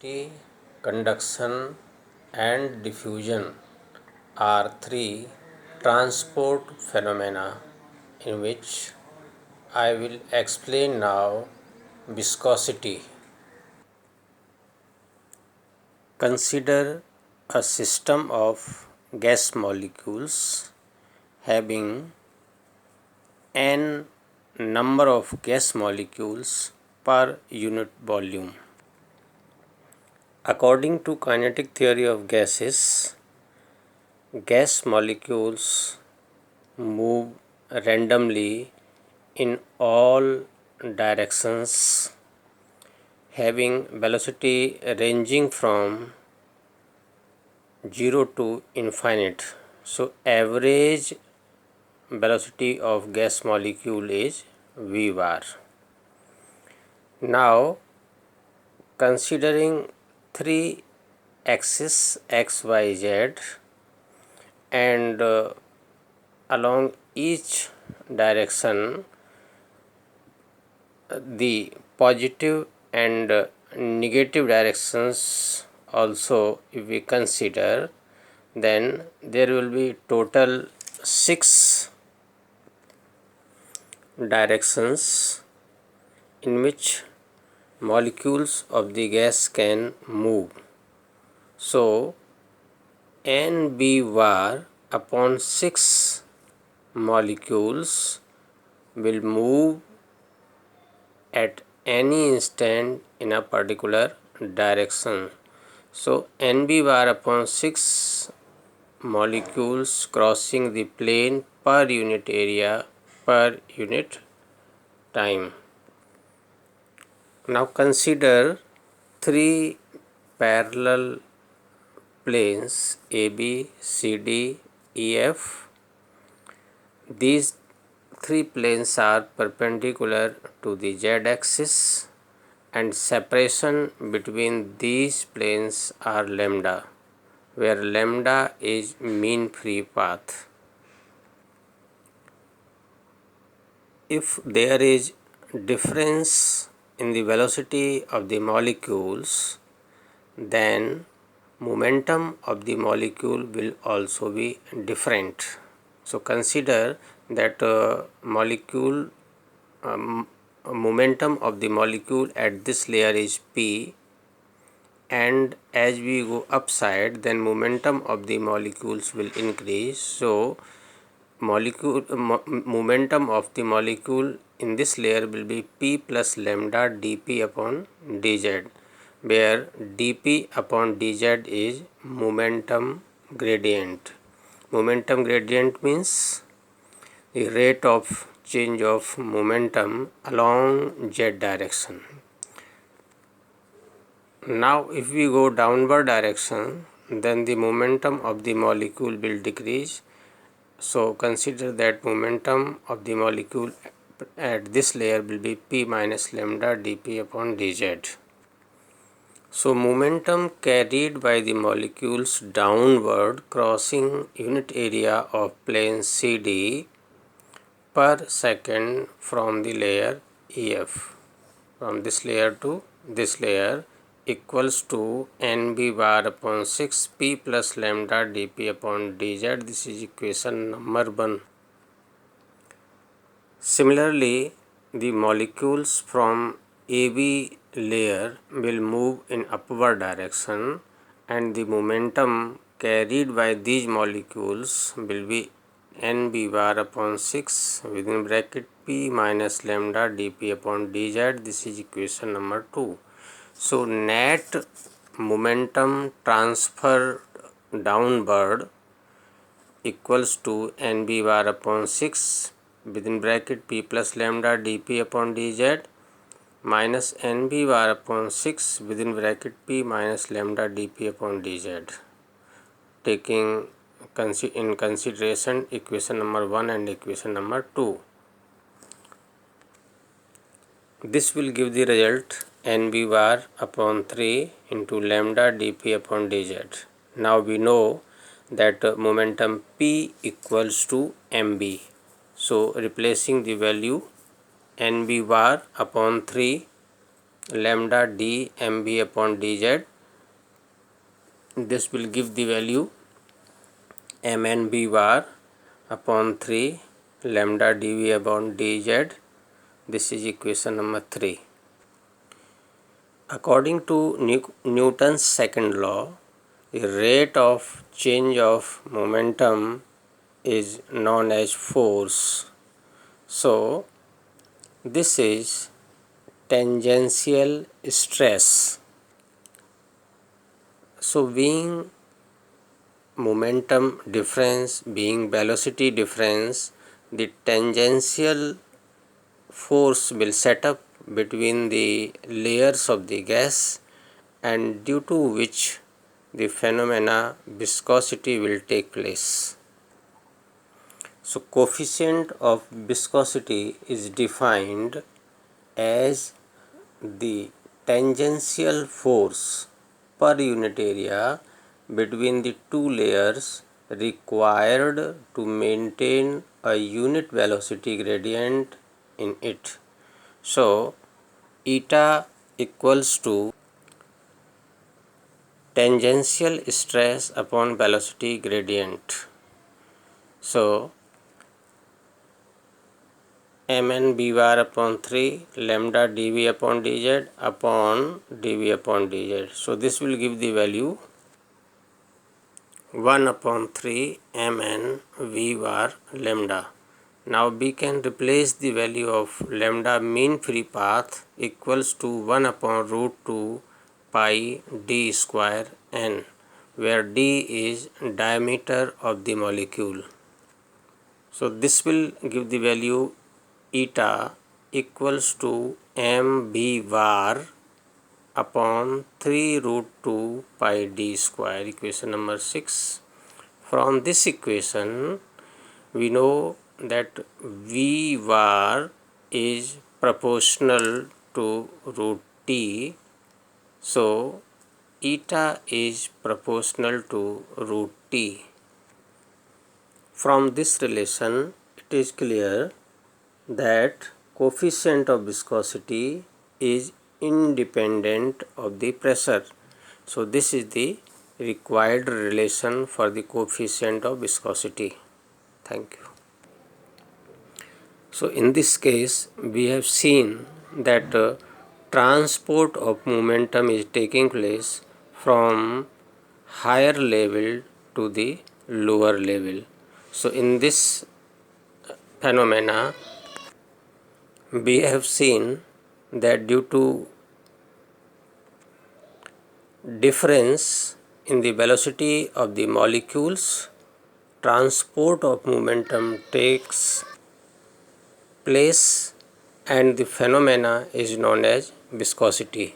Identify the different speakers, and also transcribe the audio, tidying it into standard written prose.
Speaker 1: Viscosity, conduction and diffusion are three transport phenomena in which I will explain now viscosity. Consider a system of gas molecules having n number of gas molecules per unit volume. According to kinetic theory of gases, gas molecules move randomly in all directions, having velocity ranging from 0 to infinite. So average velocity of gas molecule is v bar. Now considering three axes x, y, z, and along each direction the positive and negative directions also if we consider, then there will be total 6 directions in which molecules of the gas can move. So n b bar upon 6 molecules will move at any instant in a particular direction. So n b bar upon 6 molecules crossing the plane per unit area per unit time. Now consider three parallel planes AB, CD, EF. These three planes are perpendicular to the z-axis and separation between these planes are lambda, where lambda is mean free path. If there is difference in the velocity of the molecules, then momentum of the molecule will also be different. So consider that momentum of the molecule at this layer is p, and as we go upside then momentum of the molecules will increase. So momentum of the molecule in this layer will be p plus lambda dp upon dz, where dp upon dz is momentum gradient. Momentum gradient means the rate of change of momentum along z direction. Now if we go downward direction, then the momentum of the molecule will decrease. So consider that momentum of the molecule at this layer will be p minus lambda dp upon dz. So momentum carried by the molecules downward crossing unit area of plane CD per second from the layer EF, from this layer to this layer, equals to nb bar upon 6 p plus lambda dp upon dz. This is equation number 1. Similarly, the molecules from AB layer will move in upward direction, and the momentum carried by these molecules will be nb bar upon 6 within bracket p minus lambda dp upon dz. This is equation number 2. So net momentum transfer downward equals to nb bar upon 6 within bracket p plus lambda dp upon dz minus nb bar upon 6 within bracket p minus lambda dp upon dz, taking in consideration equation number 1 and equation number 2. This will give the result nb bar upon 3 into lambda dp upon dz. Now we know that momentum p equals to mb. So replacing the value nb bar upon 3 lambda d mb upon dz This will give the value mn b bar upon 3 lambda dv upon dz. This is equation number 3. According to Newton's second law, the rate of change of momentum is known as force. So this is tangential stress. So being momentum difference, being velocity difference, the tangential force will set up between the layers of the gas, and due to which the phenomena viscosity will take place. So coefficient of viscosity is defined as the tangential force per unit area between the two layers required to maintain a unit velocity gradient in it. So eta equals to tangential stress upon velocity gradient. So mn b bar upon 3 lambda dv upon dz upon dv upon dz. So this will give the value 1 upon 3 mn v bar lambda. Now we can replace the value of lambda mean free path equals to 1 upon root 2 pi d square n, where d is diameter of the molecule. So this will give the value eta equals to mb bar upon 3 root 2 pi d square, equation number 6. From this equation we know that v bar is proportional to root t, so eta is proportional to root t. From this relation it is clear that coefficient of viscosity is independent of the pressure. So this is the required relation for the coefficient of viscosity. Thank you. So in this case we have seen that transport of momentum is taking place from higher level to the lower level. So in this phenomena we have seen that due to difference in the velocity of the molecules, transport of momentum takes place and the phenomena is known as viscosity.